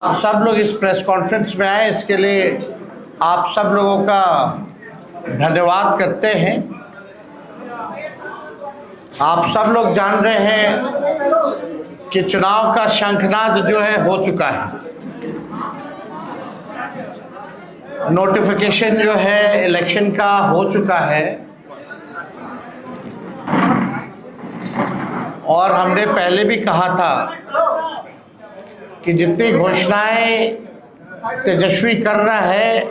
आप सब लोग इस प्रेस कॉन्फ्रेंस में आए, इसके लिए आप सब लोगों का धन्यवाद करते हैं। आप सब लोग जान रहे हैं कि चुनाव का शंखनाद जो है हो चुका है। नोटिफिकेशन जो है इलेक्शन का हो चुका है और हमने पहले भी कहा था कि जितनी घोषणाएं तेजस्वी कर रहा है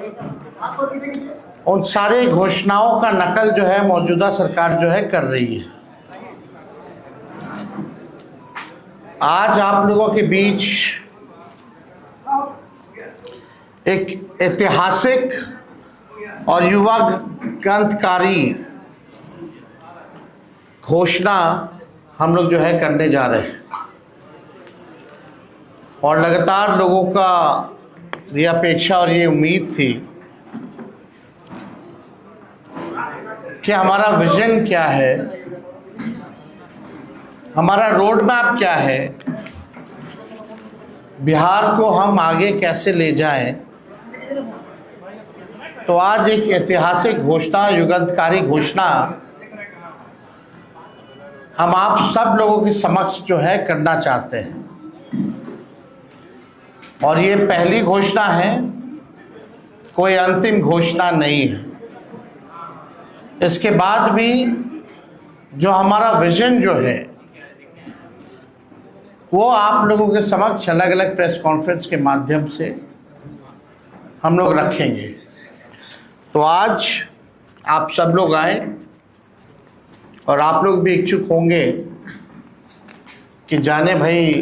उन सारी घोषणाओं का नकल जो है मौजूदा सरकार जो है कर रही है। आज आप लोगों के बीच एक ऐतिहासिक और युवा क्रांतिकारी घोषणा हम लोग जो है करने जा रहे हैं और लगातार लोगों का ये अपेक्षा और ये उम्मीद थी कि हमारा विजन क्या है, हमारा रोड मैप क्या है, बिहार को हम आगे कैसे ले जाएं। तो आज एक ऐतिहासिक घोषणा, युगांतकारी घोषणा हम आप सब लोगों के समक्ष जो है करना चाहते हैं और ये पहली घोषणा है, कोई अंतिम घोषणा नहीं है। इसके बाद भी जो हमारा विजन जो है वो आप लोगों के समक्ष अलग अलग प्रेस कॉन्फ्रेंस के माध्यम से हम लोग रखेंगे। तो आज आप सब लोग आए और आप लोग भी इच्छुक होंगे कि जाने भाई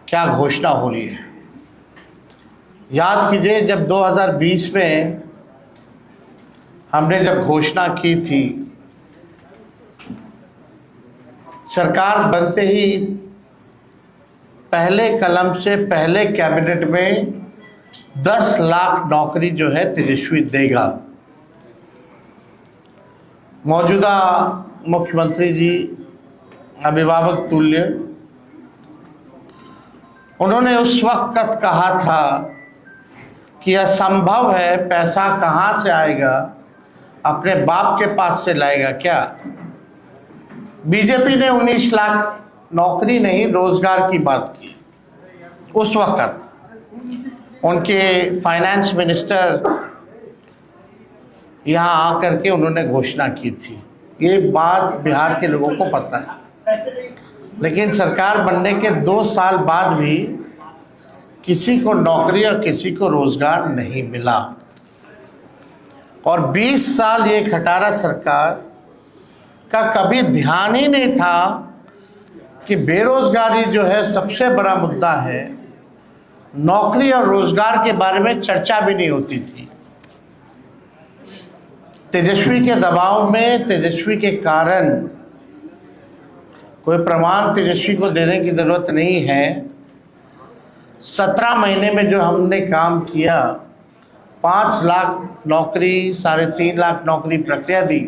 क्या घोषणा हो रही है। याद कीजिए जब 2020 में हमने जब घोषणा की थी, सरकार बनते ही पहले कलम से पहले कैबिनेट में 10 लाख नौकरी जो है तेजस्वी देगा। मौजूदा मुख्यमंत्री जी अभिभावक तुल्य, उन्होंने उस वक्त कहा था कि असंभव है, पैसा कहाँ से आएगा, अपने बाप के पास से लाएगा क्या। बीजेपी ने 19 लाख नौकरी नहीं रोजगार की बात की। उस वक्त उनके फाइनेंस मिनिस्टर यहाँ आकर के उन्होंने घोषणा की थी। ये बात बिहार के लोगों को पता है, लेकिन सरकार बनने के 2 साल बाद भी किसी को नौकरी और किसी को रोजगार नहीं मिला और 20 साल ये खटारा सरकार का कभी ध्यान ही नहीं था कि बेरोजगारी जो है सबसे बड़ा मुद्दा है। नौकरी और रोजगार के बारे में चर्चा भी नहीं होती थी। तेजस्वी के दबाव में, तेजस्वी के कारण, कोई प्रमाण तेजस्वी को देने की जरूरत नहीं है, 17 महीने में जो हमने काम किया, 5 लाख नौकरी, 3.5 लाख नौकरी प्रक्रिया दी,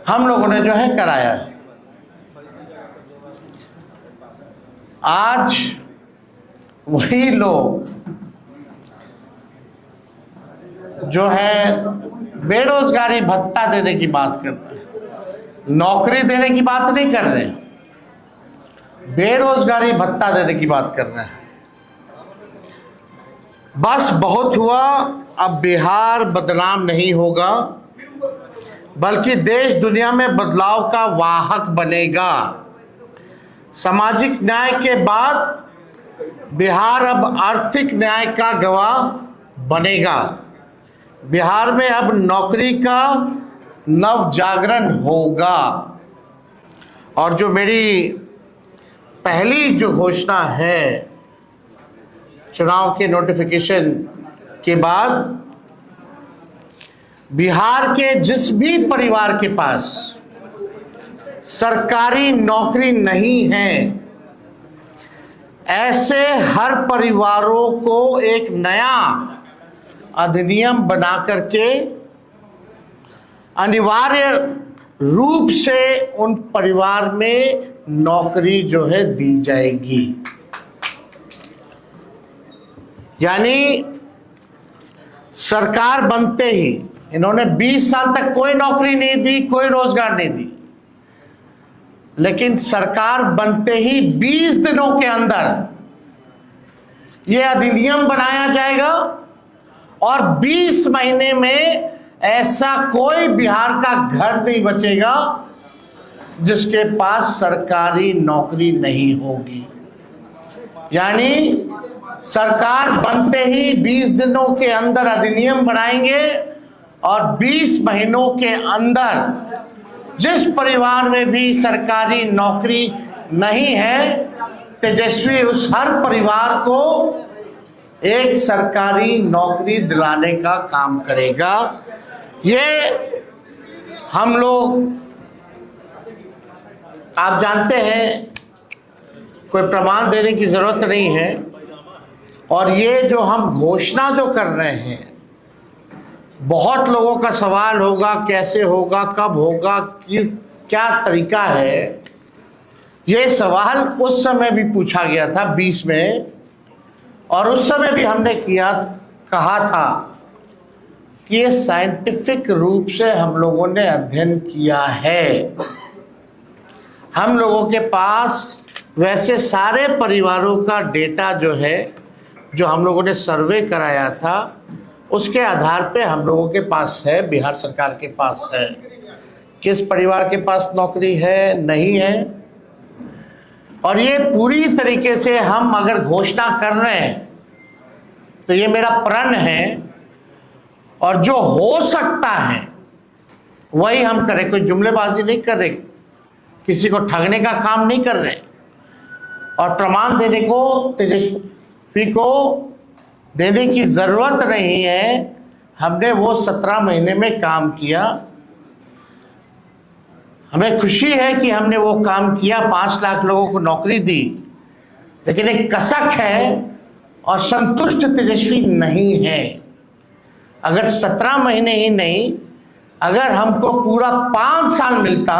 हम लोगों ने जो है कराया है। आज वही लोग जो है बेरोजगारी भत्ता देने की बात कर रहे हैं, नौकरी देने की बात नहीं कर रहे हैं, बेरोजगारी भत्ता देने की बात कर रहे हैं। बस बहुत हुआ, अब बिहार बदनाम नहीं होगा बल्कि देश दुनिया में बदलाव का वाहक बनेगा। सामाजिक न्याय के बाद बिहार अब आर्थिक न्याय का गवाह बनेगा। बिहार में अब नौकरी का नव जागरण होगा और जो मेरी पहली जो घोषणा है चुनाव के नोटिफिकेशन के बाद, बिहार के जिस भी परिवार के पास सरकारी नौकरी नहीं है, ऐसे हर परिवारों को एक नया अधिनियम बना करके अनिवार्य रूप से उन परिवार में नौकरी जो है दी जाएगी। यानी सरकार बनते ही इन्होंने 20 साल तक कोई नौकरी नहीं दी, कोई रोजगार नहीं दी, लेकिन सरकार बनते ही 20 दिनों के अंदर यह अधिनियम बनाया जाएगा और 20 महीने में ऐसा कोई बिहार का घर नहीं बचेगा जिसके पास सरकारी नौकरी नहीं होगी। यानी सरकार बनते ही 20 दिनों के अंदर अधिनियम बनाएंगे और 20 महीनों के अंदर जिस परिवार में भी सरकारी नौकरी नहीं है, तेजस्वी उस हर परिवार को एक सरकारी नौकरी दिलाने का काम करेगा। ये हम लोग, आप जानते हैं, कोई प्रमाण देने की जरूरत नहीं है। और ये जो हम घोषणा जो कर रहे हैं, बहुत लोगों का सवाल होगा कैसे होगा, कब होगा, क्या तरीका है। ये सवाल उस समय भी पूछा गया था 20 में, और उस समय भी हमने कहा था कि ये साइंटिफिक रूप से हम लोगों ने अध्ययन किया है। हम लोगों के पास वैसे सारे परिवारों का डेटा जो है, जो हम लोगों ने सर्वे कराया था, उसके आधार पे हम लोगों के पास है, बिहार सरकार के पास है, किस परिवार के पास नौकरी है, नहीं है। और ये पूरी तरीके से हम अगर घोषणा कर रहे हैं तो ये मेरा प्रण है, और जो हो सकता है वही हम करें। कोई जुमलेबाजी नहीं कर रहे, किसी को ठगने का काम नहीं कर रहे, और प्रमाण देने को तेजस्वी को देने की जरूरत नहीं है। हमने वो 17 महीने में काम किया। हमें खुशी है कि हमने वो काम किया, 5 लाख लोगों को नौकरी दी, लेकिन एक कसक है और संतुष्ट तेजस्वी नहीं है। अगर 17 महीने ही नहीं, अगर हमको पूरा 5 साल मिलता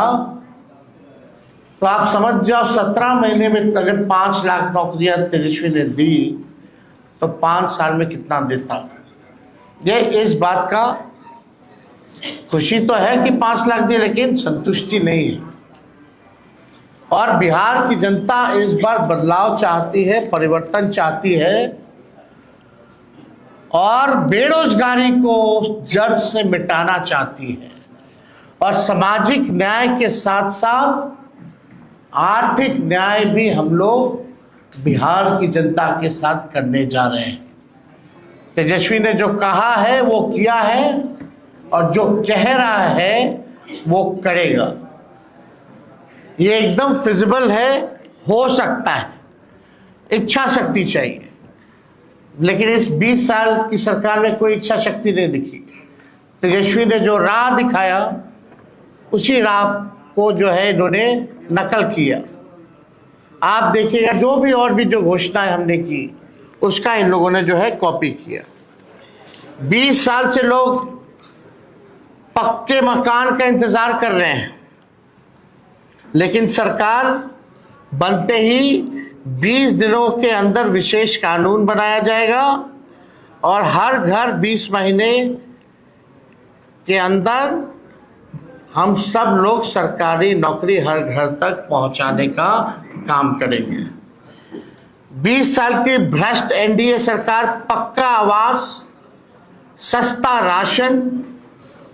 तो आप समझ जाओ 17 महीने में अगर 5 लाख नौकरियां तेजस्वी ने दी तो 5 साल में कितना देता। ये इस बात का खुशी तो है कि 5 लाख दी, लेकिन संतुष्टि नहीं है। और बिहार की जनता इस बार बदलाव चाहती है, परिवर्तन चाहती है, और बेरोजगारी को जड़ से मिटाना चाहती है, और सामाजिक न्याय के साथ साथ आर्थिक न्याय भी हम लोग बिहार की जनता के साथ करने जा रहे हैं। तेजस्वी ने जो कहा है वो किया है, और जो कह रहा है वो करेगा। ये एकदम फिजिबल है, हो सकता है, इच्छा शक्ति चाहिए। लेकिन इस 20 साल की सरकार में कोई इच्छा शक्ति नहीं दिखी। तेजस्वी ने जो राह दिखाया, उसी राह को जो है इन्होंने नकल किया। आप देखिएगा जो भी और भी जो घोषणाएं हमने की, उसका इन लोगों ने जो है कॉपी किया। 20 साल से लोग पक्के मकान का इंतजार कर रहे हैं, लेकिन सरकार बनते ही 20 दिनों के अंदर विशेष कानून बनाया जाएगा, और हर घर 20 महीने के अंदर हम सब लोग सरकारी नौकरी हर घर तक पहुंचाने का काम करेंगे। 20 साल की भ्रष्ट एनडीए सरकार पक्का आवास, सस्ता राशन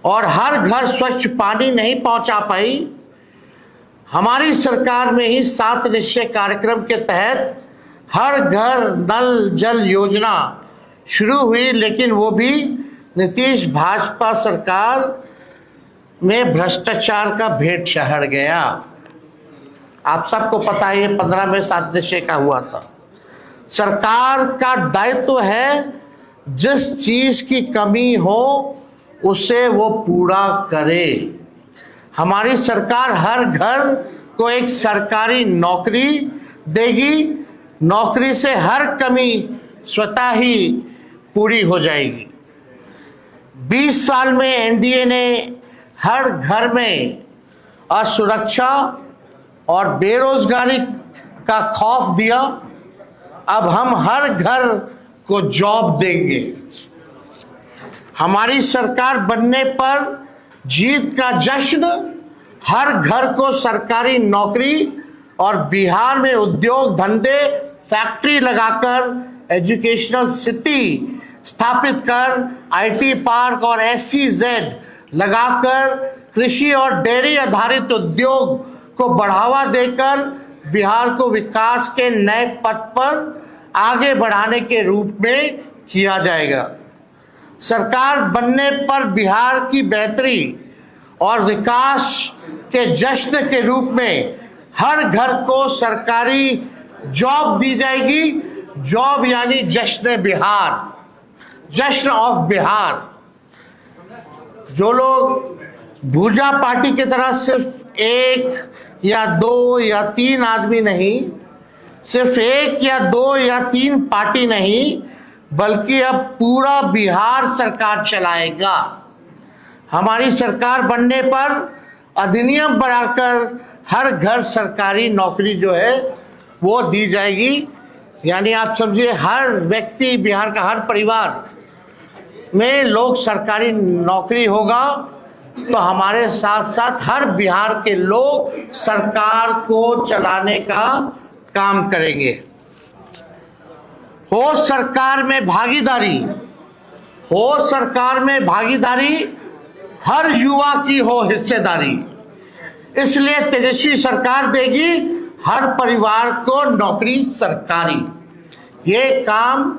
और हर घर स्वच्छ पानी नहीं पहुंचा पाई। हमारी सरकार में ही 7 निश्चय कार्यक्रम के तहत हर घर नल जल योजना शुरू हुई, लेकिन वो भी नीतीश भाजपा सरकार में भ्रष्टाचार का भेंट चढ़ गया। आप सबको पता है, ये 15 में 7 निश्चय का हुआ था। सरकार का दायित्व है जिस चीज की कमी हो उसे वो पूरा करे। हमारी सरकार हर घर को एक सरकारी नौकरी देगी, नौकरी से हर कमी स्वतः ही पूरी हो जाएगी। 20 साल में एनडीए ने हर घर में असुरक्षा और बेरोजगारी का खौफ दिया। अब हम हर घर को जॉब देंगे। हमारी सरकार बनने पर जीत का जश्न, हर घर को सरकारी नौकरी और बिहार में उद्योग धंधे फैक्ट्री लगाकर एजुकेशनल सिटी स्थापित कर आईटी पार्क और SEZ लगाकर कृषि और डेयरी आधारित उद्योग को बढ़ावा देकर बिहार को विकास के नए पथ पर आगे बढ़ाने के रूप में किया जाएगा। सरकार बनने पर बिहार की बेहतरी और विकास के जश्न के रूप में हर घर को सरकारी जॉब दी जाएगी। जॉब यानी जश्न बिहार, जश्न ऑफ बिहार। जो लोग भूजा पार्टी की तरह सिर्फ 1 या 2 या 3 आदमी नहीं, सिर्फ 1 या 2 या 3 पार्टी नहीं, बल्कि अब पूरा बिहार सरकार चलाएगा। हमारी सरकार बनने पर अधिनियम बनाकर हर घर सरकारी नौकरी जो है वो दी जाएगी। यानी आप समझिए हर व्यक्ति, बिहार का हर परिवार में लोग सरकारी नौकरी होगा, तो हमारे साथ साथ हर बिहार के लोग सरकार को चलाने का काम करेंगे। हो सरकार में भागीदारी, हो सरकार में भागीदारी, हर युवा की हो हिस्सेदारी। इसलिए तेजस्वी सरकार देगी हर परिवार को नौकरी सरकारी। ये काम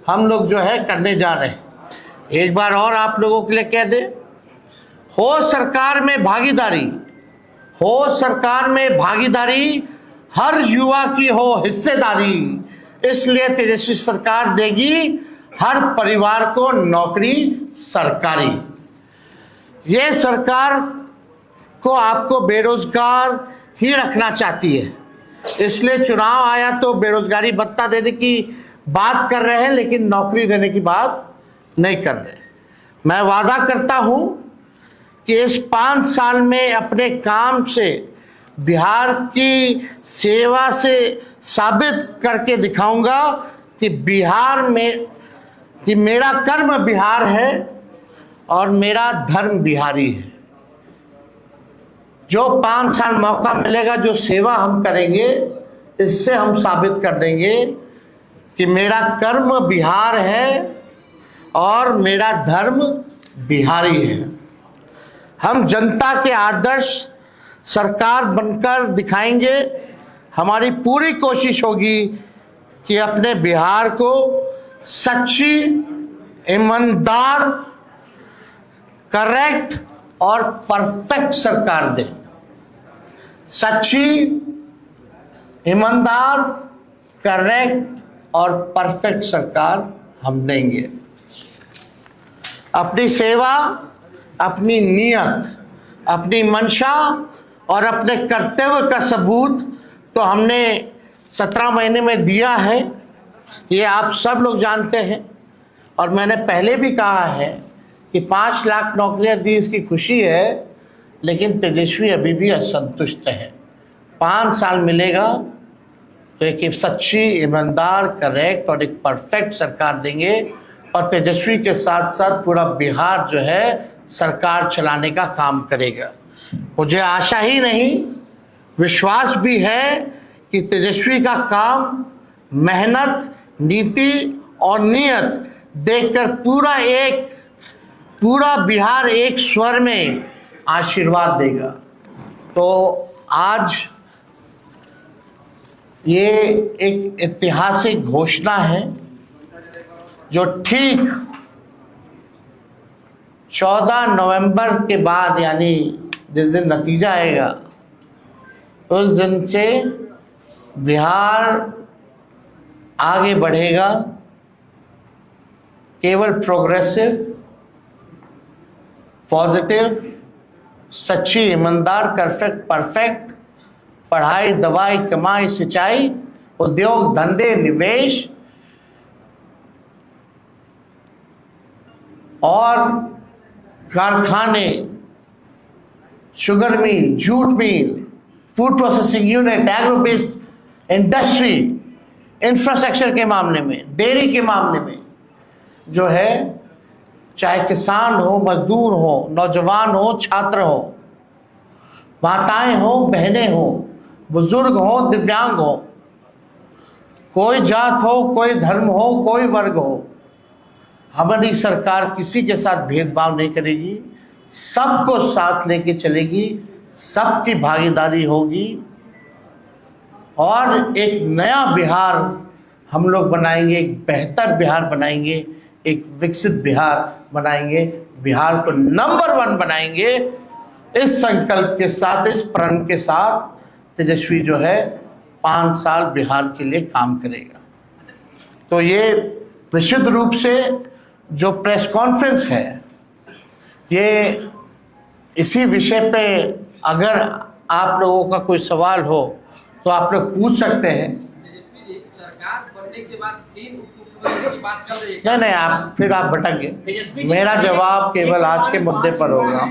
हम लोग जो है करने जा रहे हैं। एक बार और आप लोगों के लिए कह दे, हो सरकार में भागीदारी, हो सरकार में भागीदारी, हर युवा की हो हिस्सेदारी। इसलिए तेजस्वी सरकार देगी हर परिवार को नौकरी सरकारी। ये सरकार को आपको बेरोजगार ही रखना चाहती है, इसलिए चुनाव आया तो बेरोजगारी भत्ता देने की बात कर रहे हैं, लेकिन नौकरी देने की बात नहीं कर रहे। मैं वादा करता हूं कि इस 5 साल में अपने काम से, बिहार की सेवा से साबित करके दिखाऊंगा कि बिहार में, कि मेरा कर्म बिहार है और मेरा धर्म बिहारी है। जो 5 साल मौका मिलेगा, जो सेवा हम करेंगे, इससे हम साबित कर देंगे कि मेरा कर्म बिहार है और मेरा धर्म बिहारी है। हम जनता के आदर्श सरकार बनकर दिखाएंगे। हमारी पूरी कोशिश होगी कि अपने बिहार को सच्ची, ईमानदार, करेक्ट और परफेक्ट सरकार दें। सच्ची, ईमानदार, करेक्ट और परफेक्ट सरकार हम देंगे। अपनी सेवा, अपनी नियत, अपनी मंशा और अपने कर्तव्य का सबूत तो हमने 17 महीने में दिया है, ये आप सब लोग जानते हैं। और मैंने पहले भी कहा है कि 5 लाख नौकरियां दी, इसकी खुशी है, लेकिन तेजस्वी अभी भी असंतुष्ट है। 5 साल मिलेगा तो एक सच्ची, ईमानदार, करेक्ट और एक परफेक्ट सरकार देंगे। और तेजस्वी के साथ साथ पूरा बिहार जो है सरकार चलाने का काम करेगा। मुझे आशा ही नहीं, विश्वास भी है कि तेजस्वी का काम, मेहनत, नीति और नियत देखकर पूरा बिहार एक स्वर में आशीर्वाद देगा। तो आज ये एक ऐतिहासिक घोषणा है जो ठीक 14 नवंबर के बाद, यानी जिस दिन नतीजा आएगा उस दिन से बिहार आगे बढ़ेगा। केवल प्रोग्रेसिव, पॉजिटिव, सच्ची, ईमानदार, परफेक्ट, पढ़ाई, दवाई, कमाई, सिंचाई, उद्योग, धंधे, निवेश और कारखाने, sugar mill, jute mill, food processing unit, agro based industry, infrastructure के मामले में, डेयरी के मामले में जो है, चाहे किसान हो, मजदूर हो, नौजवान हो, छात्र हो, माताएं हो, बहनें हो, बुजुर्ग हो, दिव्यांग हो, कोई जात हो, कोई धर्म हो, कोई वर्ग हो, हमारी सरकार किसी के साथ भेदभाव नहीं करेगी, सबको साथ लेके चलेगी, सबकी भागीदारी होगी और एक नया बिहार हम लोग बनाएंगे, एक बेहतर बिहार बनाएंगे, एक विकसित बिहार बनाएंगे, बिहार को नंबर 1 बनाएंगे। इस संकल्प के साथ, इस प्रण के साथ तेजस्वी जो है 5 साल बिहार के लिए काम करेगा। तो ये निश्चित रूप से जो प्रेस कॉन्फ्रेंस है, ये इसी विषय पे अगर आप लोगों का कोई सवाल हो तो आप लोग पूछ सकते हैं। सरकार बनने के बाद 3 उपमुख्यमंत्री की बात चल रही है। नहीं, आप फिर आप भटक गए। मेरा जवाब केवल आज के मुद्दे पर होगा।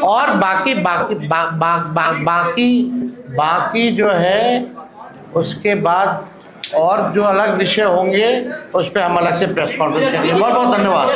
और बाकी जो है उसके बाद और जो अलग विषय होंगे उस पर हम अलग से प्रेस कॉन्फ्रेंस करेंगे। बहुत बहुत धन्यवाद।